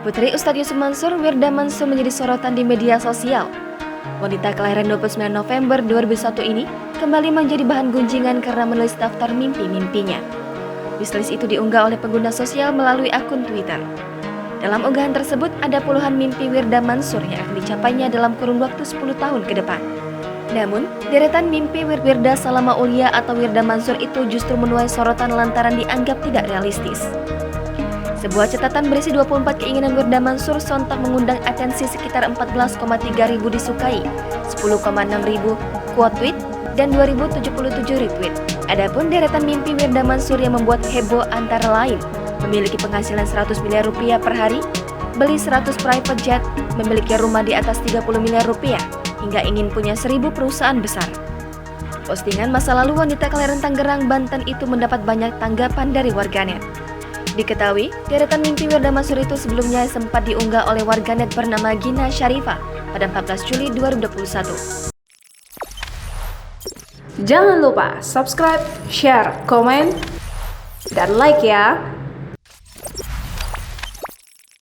Putri Ustadz Yusuf Mansur, Wirda Mansur menjadi sorotan di media sosial. Wanita kelahiran 29 November 2001 ini kembali menjadi bahan gunjingan karena menulis daftar mimpi-mimpinya. Wishlist itu diunggah oleh pengguna sosial melalui akun Twitter. Dalam unggahan tersebut ada puluhan mimpi Wirda Mansur yang akan dicapainya dalam kurun waktu 10 tahun ke depan. Namun, deretan mimpi Wirda Salama Aulia atau Wirda Mansur itu justru menuai sorotan lantaran dianggap tidak realistis. Sebuah catatan berisi 24 keinginan Wirda Mansur sontak mengundang atensi sekitar 14,3 ribu disukai, 10,6 ribu quote tweet, dan 2077 retweet. Adapun deretan mimpi Wirda Mansur yang membuat heboh antara lain memiliki penghasilan 100 miliar rupiah per hari, beli 100 private jet, memiliki rumah di atas 30 miliar rupiah, hingga ingin punya 1000 perusahaan besar. Postingan masa lalu wanita kelahiran Tangerang, Banten itu mendapat banyak tanggapan dari warganet. Diketahui, deretan mimpi Wirda Mansur itu sebelumnya sempat diunggah oleh warganet bernama Gina Syarifah pada 14 Juli 2021. Jangan lupa subscribe, share, komen, dan like ya!